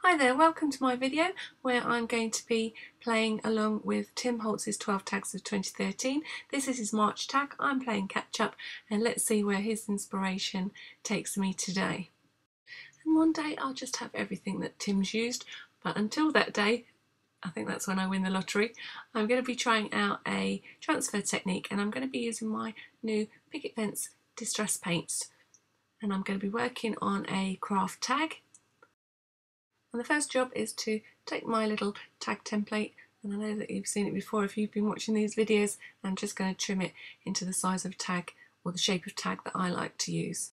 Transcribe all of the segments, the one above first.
Hi there, welcome to my video where I'm going to be playing along with Tim Holtz's 12 tags of 2013. This is his March tag. I'm playing catch up and let's see where his inspiration takes me today. And one day I'll just have everything that Tim's used, but until that day, I think that's when I win the lottery, I'm going to be trying out a transfer technique and I'm going to be using my new Picket Fence Distress Paints and I'm going to be working on a craft tag. And the first job is to take my little tag template, and I know that you've seen it before if you've been watching these videos. I'm just going to trim it into the size of tag or the shape of tag that I like to use.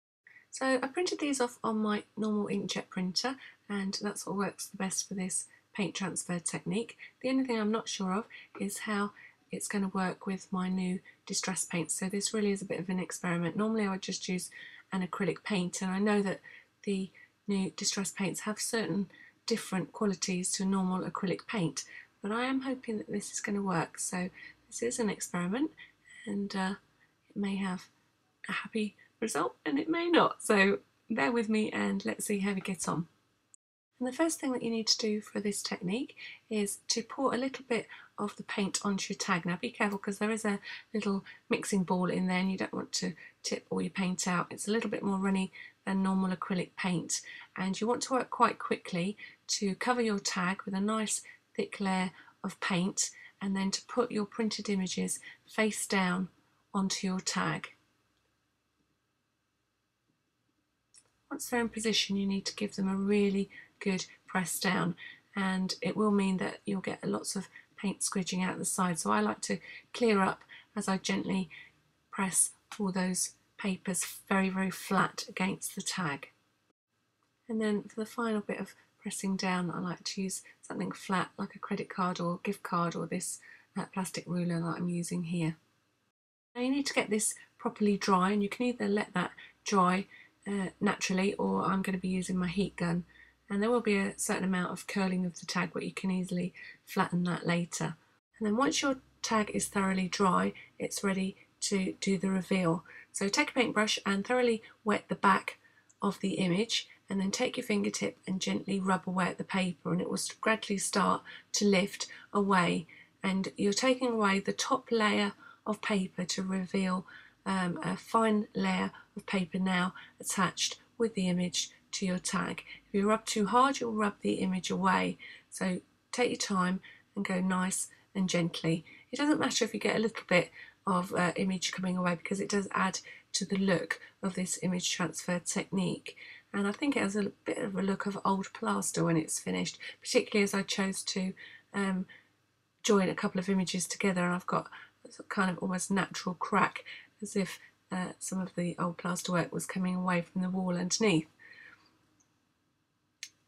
So I printed these off on my normal inkjet printer and that's what works the best for this paint transfer technique. The only thing I'm not sure of is how it's going to work with my new distress paints. So this really is a bit of an experiment. Normally I would just use an acrylic paint, and I know that the new distress paints have certain different qualities to normal acrylic paint, but I am hoping that this is going to work. So this is an experiment and it may have a happy result and it may not, so bear with me and let's see how we get on. And the first thing that you need to do for this technique is to pour a little bit of the paint onto your tag. Now be careful because there is a little mixing ball in there and you don't want to tip all your paint out. It's a little bit more runny than normal acrylic paint, and you want to work quite quickly to cover your tag with a nice thick layer of paint and then to put your printed images face down onto your tag. Once they're in position, you need to give them a really good press down, and it will mean that you'll get lots of paint squidging out the side. So I like to clear up as I gently press all those papers very flat against the tag. And then for the final bit of pressing down, I like to use something flat like a credit card or gift card or this plastic ruler that I'm using here. Now you need to get this properly dry, and you can either let that dry naturally or I'm going to be using my heat gun, and there will be a certain amount of curling of the tag but you can easily flatten that later. And then once your tag is thoroughly dry, it's ready to do the reveal. So take a paintbrush and thoroughly wet the back of the image, and then take your fingertip and gently rub away at the paper, and it will gradually start to lift away, and you're taking away the top layer of paper to reveal a fine layer of paper now attached with the image to your tag. If you rub too hard, you'll rub the image away, so take your time and go nice and gently. It doesn't matter if you get a little bit of image coming away because it does add to the look of this image transfer technique, and I think it has a bit of a look of old plaster when it's finished, particularly as I chose to join a couple of images together and I've got a kind of almost natural crack as if some of the old plasterwork was coming away from the wall underneath.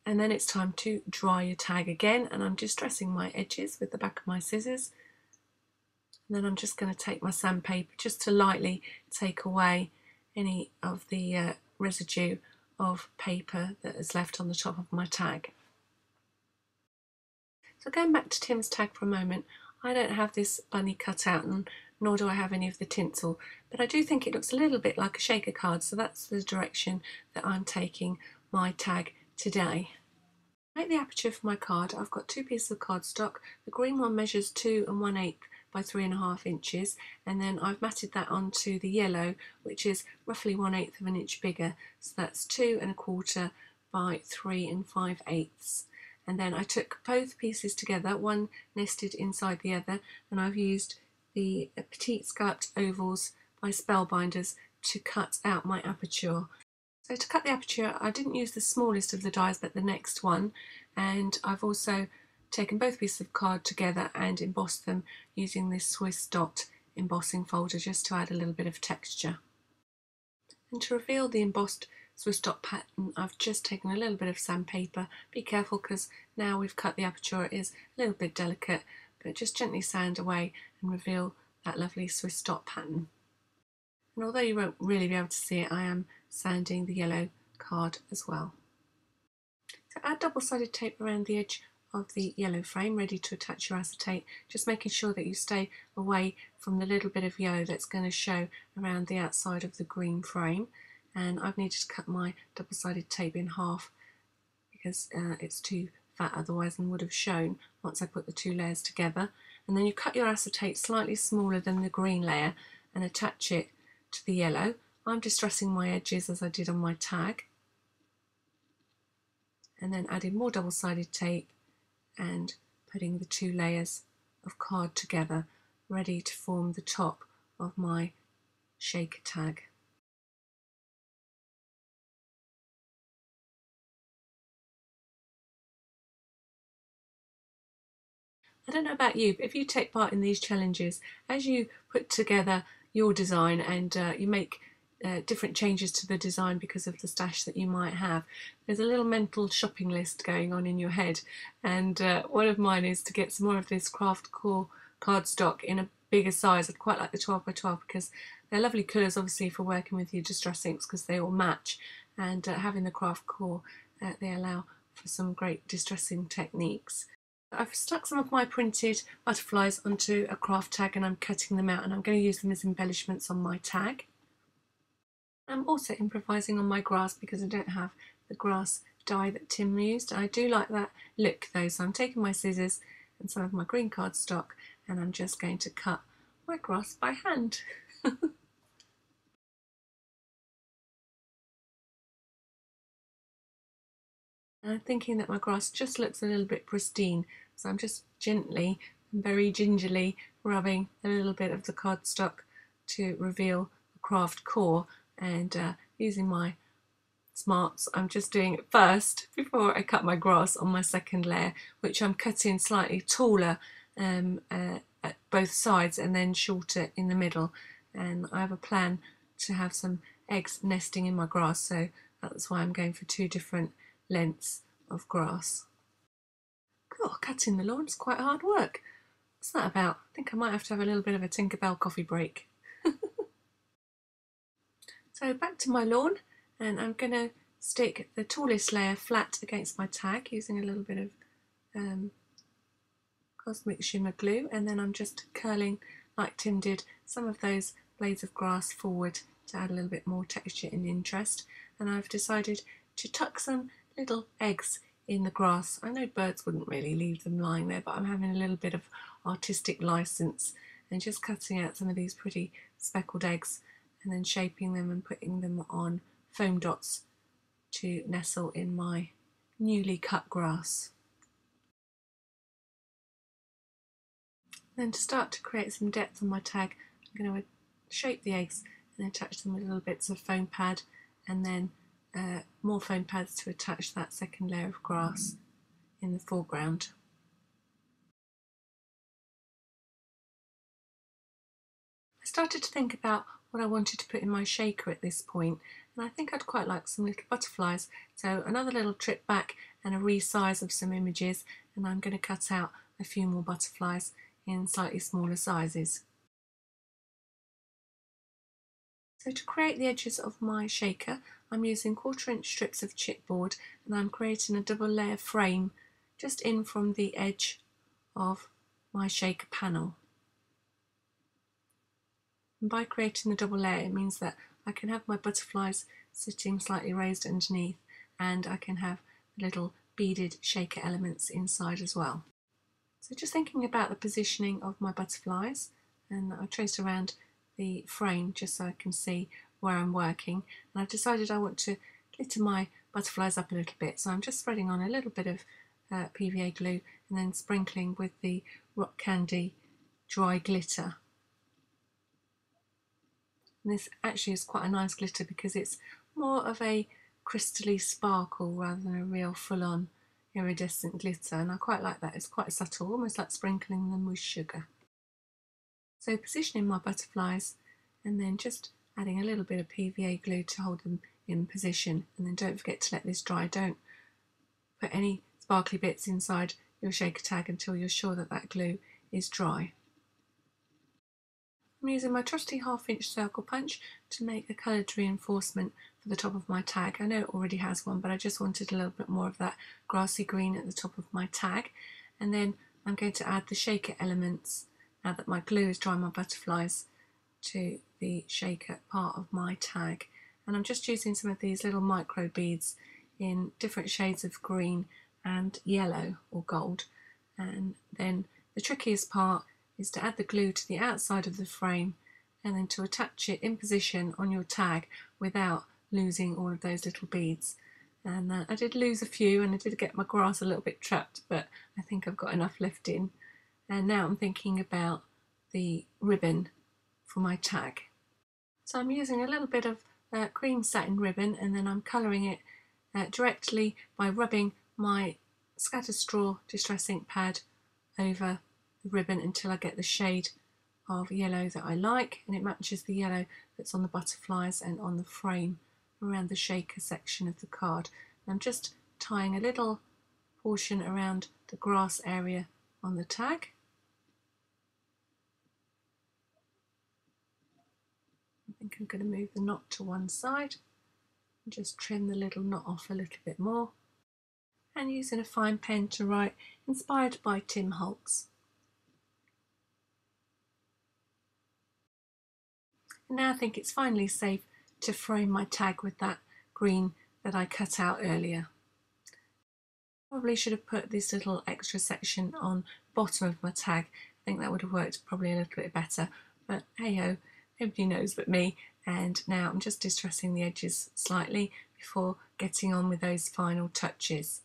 And then it's time to dry your tag again, and I'm distressing my edges with the back of my scissors. And then I'm just going to take my sandpaper just to lightly take away any of the residue of paper that is left on the top of my tag. So going back to Tim's tag for a moment, I don't have this bunny cut out and nor do I have any of the tinsel, but I do think it looks a little bit like a shaker card, so that's the direction that I'm taking my tag today. To make the aperture for my card, I've got two pieces of cardstock. The green one measures 2 1/8 by 3.5 inches, and then I've matted that onto the yellow, which is roughly 1/8 of an inch bigger, so that's 2 1/4 by 3 5/8. And then I took both pieces together, one nested inside the other, and I've used the Petite Scalloped Ovals by Spellbinders to cut out my aperture. So to cut the aperture, I didn't use the smallest of the dies but the next one, and I've also taken both pieces of card together and embossed them using this Swiss dot embossing folder just to add a little bit of texture. And to reveal the embossed Swiss dot pattern, I've just taken a little bit of sandpaper. Be careful because now we've cut the aperture, it is a little bit delicate, but just gently sand away and reveal that lovely Swiss dot pattern. And although you won't really be able to see it, I am sanding the yellow card as well. So add double-sided tape around the edge of the yellow frame ready to attach your acetate, just making sure that you stay away from the little bit of yellow that's going to show around the outside of the green frame. And I've needed to cut my double-sided tape in half because it's too fat otherwise and would have shown once I put the two layers together. And then you cut your acetate slightly smaller than the green layer and attach it to the yellow. I'm distressing my edges as I did on my tag, and then adding more double-sided tape and putting the two layers of card together, ready to form the top of my shaker tag. I don't know about you, but if you take part in these challenges, as you put together your design and you make different changes to the design because of the stash that you might have, there's a little mental shopping list going on in your head, and one of mine is to get some more of this craft core cardstock in a bigger size. I'd quite like the 12 by 12 because they're lovely colours obviously for working with your distress inks because they all match, and having the craft core they allow for some great distressing techniques. I've stuck some of my printed butterflies onto a craft tag and I'm cutting them out, and I'm going to use them as embellishments on my tag. I'm also improvising on my grass because I don't have the grass die that Tim used. I do like that look though, so I'm taking my scissors and some of my green cardstock and I'm just going to cut my grass by hand. And I'm thinking that my grass just looks a little bit pristine, so I'm just gently and very gingerly rubbing a little bit of the cardstock to reveal the craft core, and using my smarts I'm just doing it first before I cut my grass on my second layer, which I'm cutting slightly taller at both sides and then shorter in the middle. And I have a plan to have some eggs nesting in my grass, so that's why I'm going for two different lengths of grass. God, cutting the lawn is quite hard work. What's that about? I think I might have to have a little bit of a Tinkerbell coffee break. So back to my lawn, and I'm going to stick the tallest layer flat against my tag using a little bit of Cosmic Shimmer glue, and then I'm just curling, like Tim did, some of those blades of grass forward to add a little bit more texture and interest. And I've decided to tuck some little eggs in the grass. I know birds wouldn't really leave them lying there, but I'm having a little bit of artistic license and just cutting out some of these pretty speckled eggs and then shaping them and putting them on foam dots to nestle in my newly cut grass. Then to start to create some depth on my tag, I'm going to shape the eggs and attach them with little bits of foam pad, and then more foam pads to attach that second layer of grass in the foreground. I started to think about what I wanted to put in my shaker at this point, and I think I'd quite like some little butterflies, so another little trip back and a resize of some images, and I'm going to cut out a few more butterflies in slightly smaller sizes. So to create the edges of my shaker, I'm using 1/4 inch strips of chipboard, and I'm creating a double layer frame just in from the edge of my shaker panel. And by creating the double layer, it means that I can have my butterflies sitting slightly raised underneath, and I can have little beaded shaker elements inside as well. So just thinking about the positioning of my butterflies, and I traced around the frame just so I can see where I'm working, and I've decided I want to glitter my butterflies up a little bit, so I'm just spreading on a little bit of PVA glue and then sprinkling with the rock candy dry glitter. And this actually is quite a nice glitter because it's more of a crystally sparkle rather than a real full-on iridescent glitter, and I quite like that. It's quite subtle, almost like sprinkling them with sugar. So positioning my butterflies and then just adding a little bit of PVA glue to hold them in position, and then don't forget to let this dry. Don't put any sparkly bits inside your shaker tag until you're sure that that glue is dry. I'm using my trusty 1/2 inch circle punch to make a coloured reinforcement for the top of my tag. I know it already has one, but I just wanted a little bit more of that grassy green at the top of my tag. And then I'm going to add the shaker elements, now that my glue is dry, my butterflies, to the shaker part of my tag. And I'm just using some of these little micro beads in different shades of green and yellow or gold. And then the trickiest part is to add the glue to the outside of the frame and then to attach it in position on your tag without losing all of those little beads. And I did lose a few, and I did get my grass a little bit trapped, but I think I've got enough left in. And now I'm thinking about the ribbon for my tag. So I'm using a little bit of cream satin ribbon, and then I'm colouring it directly by rubbing my scatter straw distress ink pad over the ribbon until I get the shade of yellow that I like, and it matches the yellow that's on the butterflies and on the frame around the shaker section of the card. And I'm just tying a little portion around the grass area on the tag. I think I'm going to move the knot to one side and just trim the little knot off a little bit more, and using a fine pen to write inspired by Tim Holtz. And now I think it's finally safe to frame my tag with that green that I cut out earlier. Probably should have put this little extra section on the bottom of my tag. I think that would have worked probably a little bit better, but hey ho, nobody knows but me. And now I'm just distressing the edges slightly before getting on with those final touches.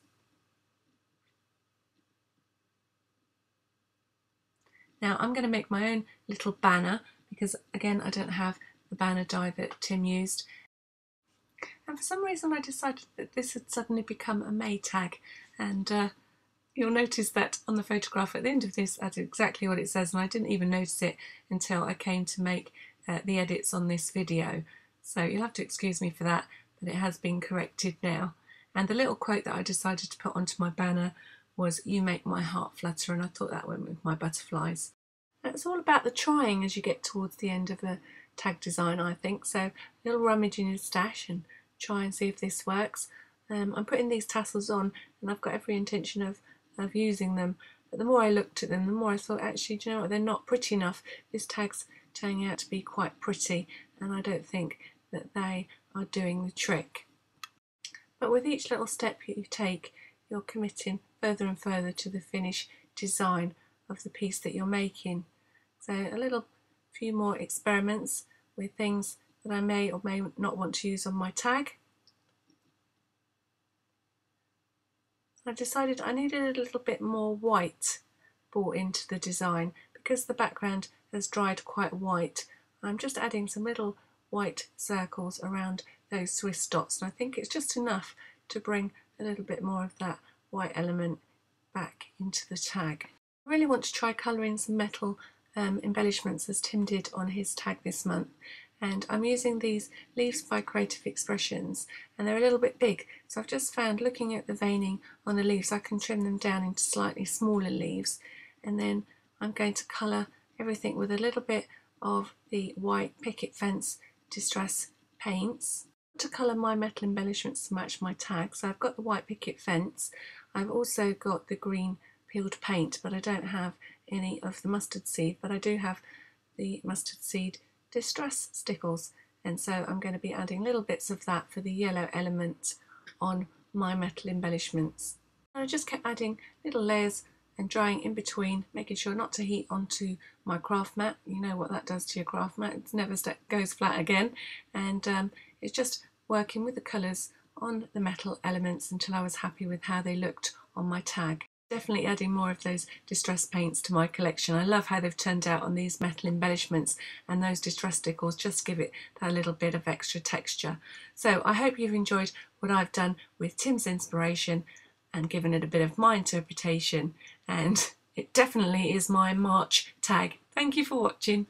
Now I'm going to make my own little banner, because again I don't have the banner die that Tim used. And for some reason I decided that this had suddenly become a May tag, and you'll notice that on the photograph at the end of this that's exactly what it says, and I didn't even notice it until I came to make the edits on this video. So you'll have to excuse me for that, but it has been corrected now. And the little quote that I decided to put onto my banner was "You make my heart flutter," and I thought that went with my butterflies. And it's all about the trying as you get towards the end of a tag design, I think. So a little rummage in your stash and try and see if this works. I'm putting these tassels on, and I've got every intention of using them, but the more I looked at them, the more I thought, actually, do you know what, they're not pretty enough. This tag's turning out to be quite pretty, and I don't think that they are doing the trick. But with each little step you take, you're committing further and further to the finished design of the piece that you're making. So a little few more experiments with things that I may or may not want to use on my tag. I decided I needed a little bit more white brought into the design, because the background has dried quite white. I'm just adding some little white circles around those Swiss dots, and I think it's just enough to bring a little bit more of that white element back into the tag. I really want to try colouring some metal embellishments as Tim did on his tag this month, and I'm using these leaves by Creative Expressions, and they're a little bit big, so I've just found, looking at the veining on the leaves, I can trim them down into slightly smaller leaves. And then I'm going to colour everything with a little bit of the white picket fence distress paints to colour my metal embellishments to match my tag. So I've got the white picket fence, I've also got the green peeled paint, but I don't have any of the mustard seed, but I do have the mustard seed distress stickles, and so I'm going to be adding little bits of that for the yellow element on my metal embellishments. And I just kept adding little layers and drying in between, making sure not to heat onto my craft mat. You know what that does to your craft mat, it never goes flat again. And it's just working with the colours on the metal elements until I was happy with how they looked on my tag. Definitely adding more of those distress paints to my collection. I love how they've turned out on these metal embellishments, and those distress stickles just give it that little bit of extra texture. So I hope you've enjoyed what I've done with Tim's inspiration and given it a bit of my interpretation, and it definitely is my March tag. Thank you for watching.